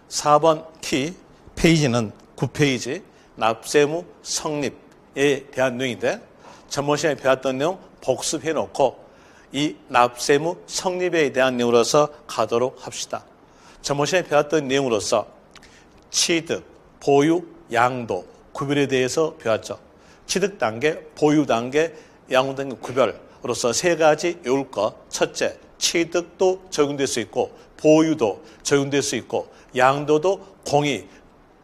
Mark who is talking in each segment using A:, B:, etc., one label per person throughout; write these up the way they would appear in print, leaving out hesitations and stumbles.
A: 4번 키 페이지는 9페이지 납세무 성립에 대한 내용인데 전번 시간에 배웠던 내용 복습해 놓고 이 납세무 성립에 대한 내용으로서 가도록 합시다. 전번 시간에 배웠던 내용으로서 취득, 보유, 양도, 구별에 대해서 배웠죠. 취득 단계, 보유 단계, 양도 단계 구별으로서 세 가지 외울 것. 첫째, 취득도 적용될 수 있고 보유도 적용될 수 있고 양도도 공이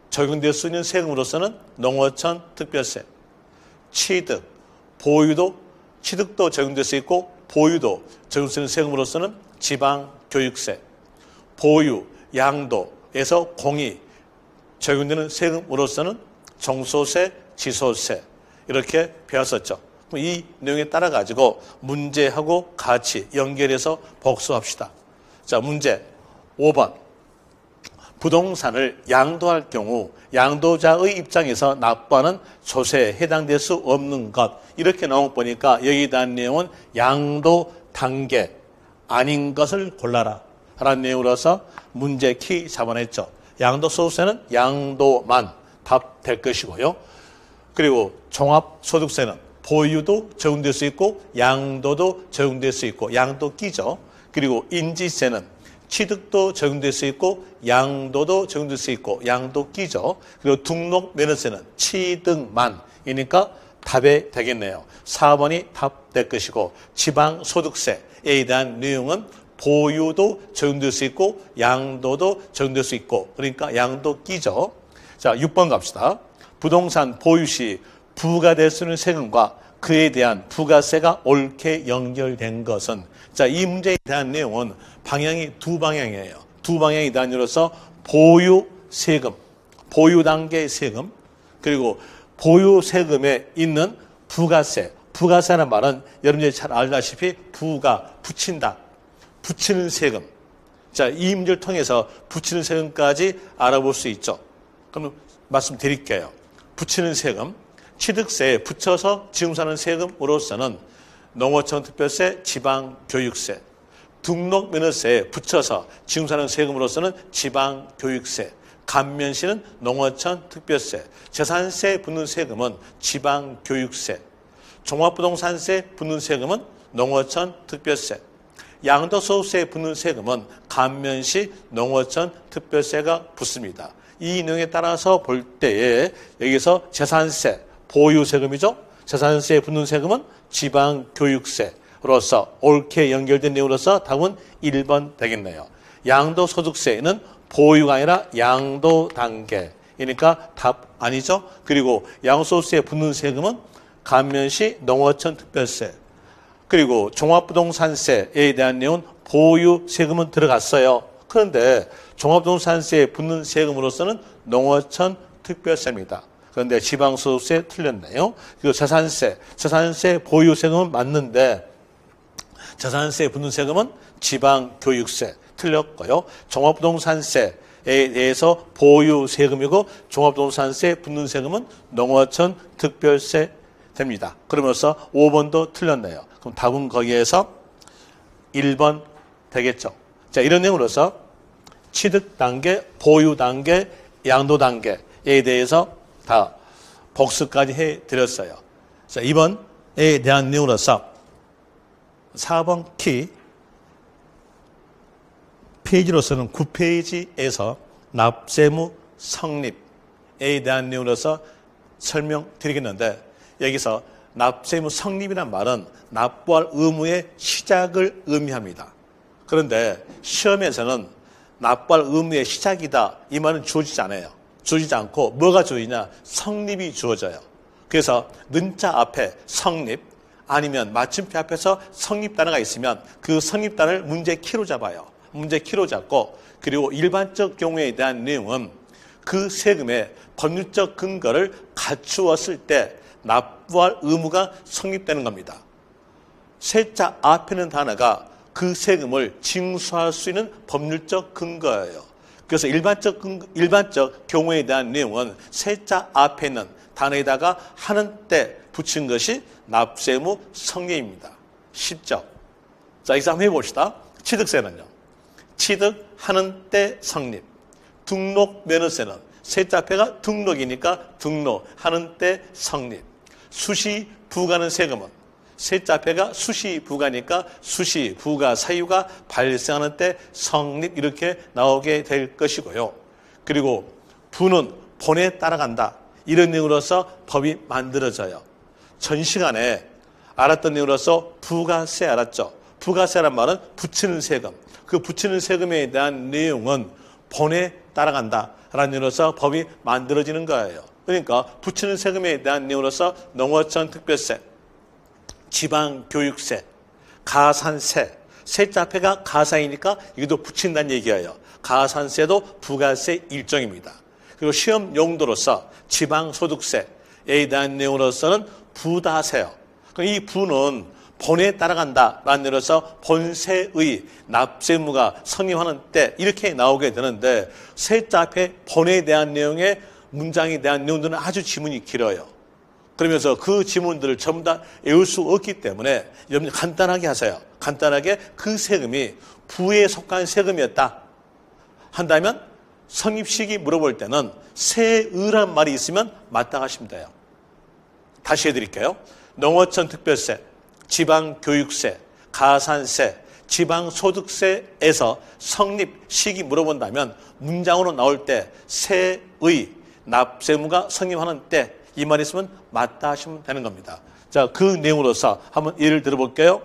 A: 적용될 수 있는 세금으로서는 농어촌 특별세. 취득, 보유도 취득도 적용될 수 있고 보유도 적용될 수 있는 세금으로서는 지방교육세. 보유, 양도에서 공이 적용되는 세금으로서는 종소세, 지소세 이렇게 배웠었죠. 이 내용에 따라 가지고 문제하고 같이 연결해서 복수합시다. 자, 문제 5번. 부동산을 양도할 경우 양도자의 입장에서 납부하는 조세에 해당될 수 없는 것. 이렇게 나온 거 보니까 여기에 대한 내용은 양도 단계 아닌 것을 골라라 라는 내용으로서 문제 키 잡아냈죠. 양도소득세는 양도만 답될 것이고요. 그리고 종합소득세는 보유도 적용될 수 있고 양도도 적용될 수 있고 양도 끼죠. 그리고 인지세는 취득도 적용될 수 있고 양도도 적용될 수 있고 양도 끼죠. 그리고 등록면허세는 취득만이니까 답이 되겠네요. 4번이 답 될 것이고 지방소득세에 대한 내용은 보유도 적용될 수 있고 양도도 적용될 수 있고 그러니까 양도 끼죠. 자, 6번 갑시다. 부동산 보유 시 부과될 수 있는 세금과 그에 대한 부가세가 옳게 연결된 것은 자, 이 문제에 대한 내용은 방향이 두 방향이에요. 두 방향이 단위로서 보유 세금, 보유 단계 세금, 그리고 보유 세금에 있는 부가세. 부가세라는 말은 여러분들이 잘 알다시피 부가, 붙인다. 붙이는 세금. 자, 이 문제를 통해서 붙이는 세금까지 알아볼 수 있죠. 그럼 말씀드릴게요. 붙이는 세금, 취득세에 붙여서 지금 사는 세금으로서는 농어촌 특별세, 지방교육세, 등록면허세에 붙여서 지금 사는 세금으로서는 지방교육세, 감면시는 농어촌 특별세, 재산세에 붙는 세금은 지방교육세, 종합부동산세에 붙는 세금은 농어촌 특별세, 양도소득세에 붙는 세금은 감면시 농어촌 특별세가 붙습니다. 이 내용에 따라서 볼 때에 여기서 재산세, 보유세금이죠. 재산세에 붙는 세금은 지방교육세로서 옳게 연결된 내용으로서 답은 1번 되겠네요. 양도소득세는 보유가 아니라 양도 단계이니까 답 아니죠. 그리고 양도소득세에 붙는 세금은 감면시 농어촌 특별세, 그리고 종합부동산세에 대한 내용은 보유세금은 들어갔어요. 그런데 종합부동산세에 붙는 세금으로서는 농어촌 특별세입니다. 그런데 지방소득세 틀렸네요. 그리고 재산세 보유세금은 맞는데 재산세에 붙는 세금은 지방교육세 틀렸고요. 종합부동산세에 대해서 보유세금이고 종합부동산세에 붙는 세금은 농어촌 특별세 됩니다. 그러면서 5번도 틀렸네요. 그럼 답은 거기에서 1번 되겠죠. 자, 이런 내용으로서 취득 단계, 보유 단계, 양도 단계에 대해서 다 복습까지 해드렸어요. 자, 2번에 대한 내용으로서 4번 키 페이지로서는 9페이지에서 납세무 성립에 대한 내용으로서 설명드리겠는데 여기서 납세무 성립이란 말은 납부할 의무의 시작을 의미합니다. 그런데 시험에서는 납부할 의무의 시작이다 이 말은 주어지지 않아요. 주어지지 않고 뭐가 주어지냐? 성립이 주어져요. 그래서 는자 앞에 성립 아니면 마침표 앞에서 성립 단어가 있으면 그 성립 단어를 문제 키로 잡아요. 문제 키로 잡고 그리고 일반적 경우에 대한 내용은 그 세금의 법률적 근거를 갖추었을 때 납부할 의무가 성립되는 겁니다. 세자 앞에 있는 단어가 그 세금을 징수할 수 있는 법률적 근거예요. 그래서 일반적 경우에 대한 내용은 세자 앞에 있는 단어에다가 하는 때 붙인 것이 납세무 성립입니다. 쉽죠? 자, 여기서 한번 해봅시다. 취득세는요. 취득하는 때 성립. 등록면허세는 세자 앞에가 등록이니까 등록하는 때 성립. 수시 부과는 세금은 세자 앞에가 수시 부과니까 수시 부과 사유가 발생하는 때 성립 이렇게 나오게 될 것이고요. 그리고 부는 본에 따라간다. 이런 내용으로서 법이 만들어져요. 전 시간에 알았던 내용으로서 부가세 알았죠? 부가세란 말은 붙이는 세금. 그 붙이는 세금에 대한 내용은 본에 따라간다라는 내용으로서 법이 만들어지는 거예요. 그러니까 붙이는 세금에 대한 내용으로서 농어촌 특별세, 지방교육세, 가산세, 세자 앞에가 가산이니까 이것도 붙인다는 얘기예요. 가산세도 부가세 일종입니다. 그리고 시험 용도로서 지방소득세에 대한 내용으로서는 부다세요. 이 부는 본에 따라간다라는 내용으로서 본세의 납세무가 성립하는 때 이렇게 나오게 되는데 세자 앞에 본에 대한 내용의 문장에 대한 내용들은 아주 지문이 길어요. 그러면서 그 지문들을 전부 다 외울 수 없기 때문에 여러분 간단하게 하세요. 간단하게 그 세금이 부에 속한 세금이었다 한다면 성립시기 물어볼 때는 세의란 말이 있으면 맞다 하시면 돼요. 다시 해드릴게요. 농어촌 특별세, 지방교육세, 가산세, 지방소득세에서 성립시기 물어본다면 문장으로 나올 때 세의 납세무가 성립하는 때 이 말이 있으면 맞다 하시면 되는 겁니다. 자, 그 내용으로서 한번 예를 들어볼게요.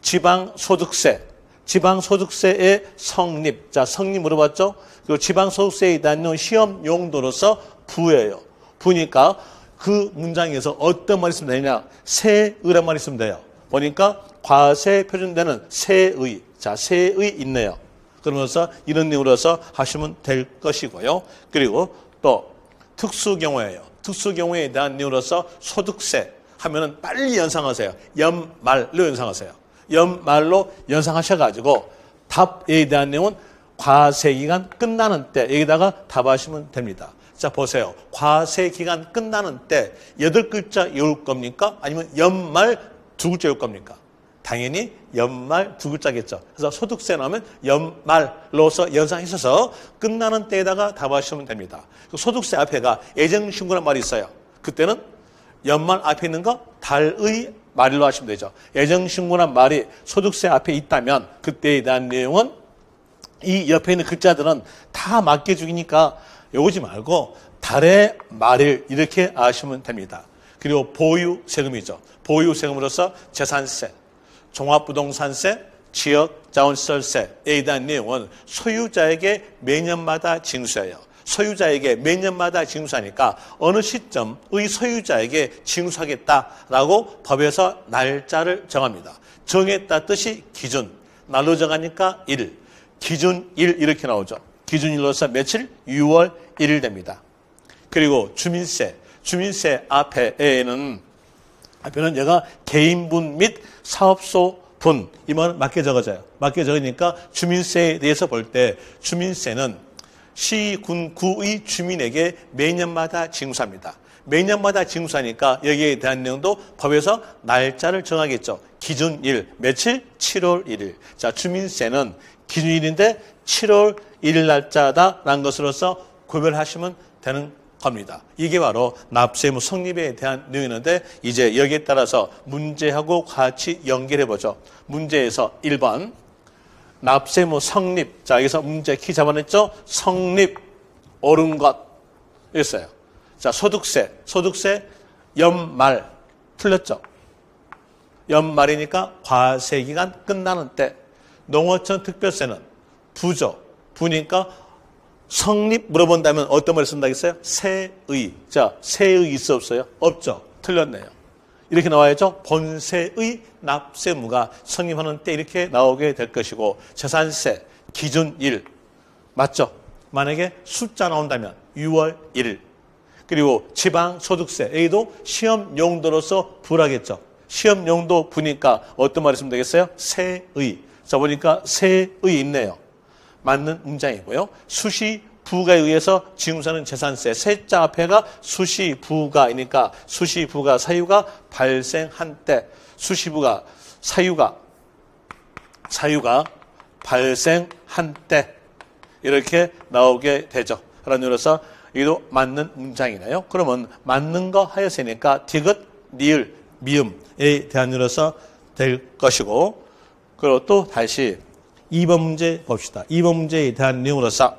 A: 지방소득세, 지방소득세의 성립. 자, 성립 물어봤죠? 그리고 지방소득세에 대한 시험 용도로서 부예요. 부니까 그 문장에서 어떤 말이 있으면 되느냐? 세의란 말이 있으면 돼요. 보니까 과세 표준되는 세의. 자, 세의 있네요. 그러면서 이런 내용으로서 하시면 될 것이고요. 그리고 또 특수경우예요. 특수경우에 대한 내용으로서 소득세 하면은 빨리 연상하세요. 연말로 연상하세요. 연말로 연상하셔가지고 답에 대한 내용은 과세기간 끝나는 때 여기다가 답하시면 됩니다. 자, 보세요. 과세기간 끝나는 때 8글자 외울 겁니까? 아니면 연말 2글자 외울 겁니까? 당연히 연말 2글자겠죠. 그래서 소득세 나오면 연말로서 연상하셔서 끝나는 때에다가 답하시면 됩니다. 소득세 앞에가 예정신고란 말이 있어요. 그때는 연말 앞에 있는 거 달의 말일로 하시면 되죠. 예정신고란 말이 소득세 앞에 있다면 그때에 대한 내용은 이 옆에 있는 글자들은 다 맞게 죽이니까 외우지 말고 달의 말일 이렇게 아시면 됩니다. 그리고 보유세금이죠. 보유세금으로서 재산세, 종합부동산세, 지역자원시설세에 대한 내용은 소유자에게 매년마다 징수해요. 소유자에게 매년마다 징수하니까 어느 시점의 소유자에게 징수하겠다라고 법에서 날짜를 정합니다. 정했다 뜻이 기준, 날로 정하니까 1, 기준 1 이렇게 나오죠. 기준일로서 며칠? 6월 1일 됩니다. 그리고 주민세, 주민세 앞에는 얘가 개인분 및 사업소분 이 말은 맞게 적어져요. 맞게 적으니까 주민세에 대해서 볼 때 주민세는 시, 군, 구의 주민에게 매년마다 징수합니다. 매년마다 징수하니까 여기에 대한 내용도 법에서 날짜를 정하겠죠. 기준일 며칠? 7월 1일. 자, 주민세는 기준일인데 7월 1일 날짜다라는 것으로서 구별하시면 되는 겁니다. 이게 바로 납세무 성립에 대한 내용이었는데 이제 여기에 따라서 문제하고 같이 연결해보죠. 문제에서 1번 납세무 성립. 자, 여기서 문제 키 잡아냈죠? 성립 옳은 것 있어요. 자, 소득세 연말 틀렸죠? 연말이니까 과세기간 끝나는 때. 농어촌 특별세는 부죠. 부니까 성립 물어본다면 어떤 말을 쓴다고 했어요? 세의. 자, 세의 있어 없어요? 없죠. 틀렸네요. 이렇게 나와야죠. 본세의 납세무가 성립하는 때 이렇게 나오게 될 것이고 재산세 기준일 맞죠? 만약에 숫자 나온다면 6월 1일. 그리고 지방소득세 여기도 시험 용도로서 부라겠죠. 시험 용도 부니까 어떤 말을 쓰면 되겠어요? 세의. 자, 보니까 세의 있네요. 맞는 문장이고요. 수시부가에 의해서 징수하는 재산세 세자 앞에가 수시부가이니까 수시부가 사유가 발생한 때 수시부가 사유가 발생한 때 이렇게 나오게 되죠. 그래서 이도 맞는 문장이네요. 그러면 맞는 거 하였으니까 디귿, 니을, 미음에 대한 이로서 될 것이고, 그리고 또 다시 2번 문제 봅시다. 2번 문제에 대한 내용으로서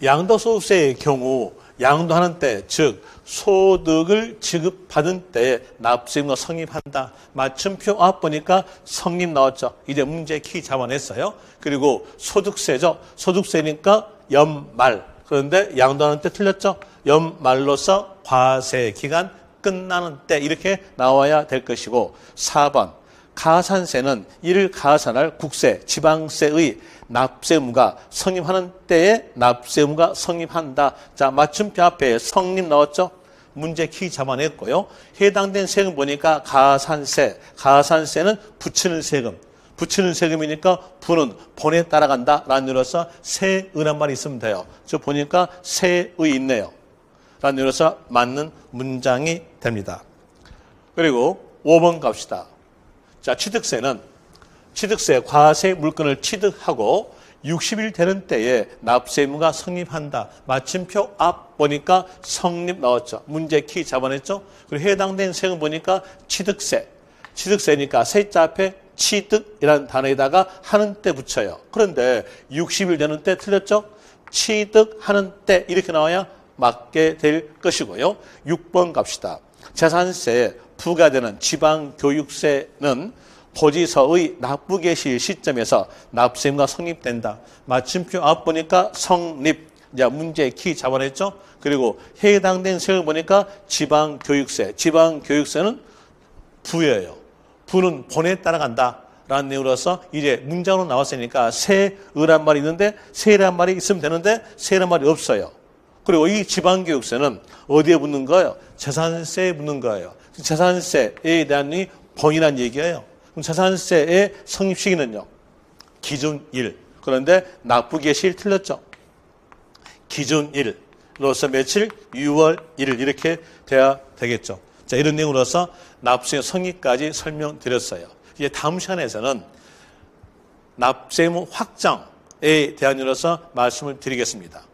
A: 양도소득세의 경우 양도하는 때, 즉 소득을 지급받은 때에 납세의무가 성립한다. 맞춤표 앞 보니까 성립 나왔죠. 이제 문제 키 잡아냈어요. 그리고 소득세죠. 소득세니까 연말. 그런데 양도하는 때 틀렸죠. 연말로서 과세 기간 끝나는 때 이렇게 나와야 될 것이고, 4번 가산세는 이를 가산할 국세, 지방세의 납세의무가 성립하는 때에 납세의무가 성립한다. 자, 맞춤표 앞에 성립 나왔죠? 문제 키 잡아냈고요. 해당된 세금 보니까 가산세, 가산세는 붙이는 세금, 붙이는 세금이니까 부는 본에 따라간다 라는 의미로서 세의란 말이 있으면 돼요. 저 보니까 세의 있네요. 라는 의미로서 맞는 문장이 됩니다. 그리고 5번 갑시다. 자, 취득세는 취득세, 과세 물건을 취득하고 60일 되는 때에 납세 의무가 성립한다. 맞춤표 앞 보니까 성립 나왔죠. 문제 키 잡아냈죠. 그리고 해당된 세금 보니까 취득세, 취득세니까 세자 앞에 취득이라는 단어에다가 하는 때 붙여요. 그런데 60일 되는 때 틀렸죠. 취득하는 때 이렇게 나와야 맞게 될 것이고요. 6번 갑시다. 재산세에 부과되는 지방교육세는 고지서의 납부개 시 시점에서 납세의무가 성립된다. 맞춤표 앞 보니까 성립. 이제 문제 키 잡아냈죠. 그리고 해당된 세금 보니까 지방교육세. 지방교육세는 부예요. 부는 본에 따라간다. 라는 내용으로서 이제 문장으로 나왔으니까 세의란 말이 있는데 세란 말이 있으면 되는데 세란 말이 없어요. 그리고 이 지방교육세는 어디에 붙는 거예요? 재산세에 붙는 거예요. 재산세에 대한 이 본이란 얘기예요. 그럼 재산세의 성립 시기는요? 기준일. 그런데 납부개 시일 틀렸죠? 기준일로서 며칠? 6월 1일 이렇게 돼야 되겠죠. 자, 이런 내용으로서 납세의 성립까지 설명드렸어요. 이제 다음 시간에서는 납세의무 확정에 대한 이로서 말씀을 드리겠습니다.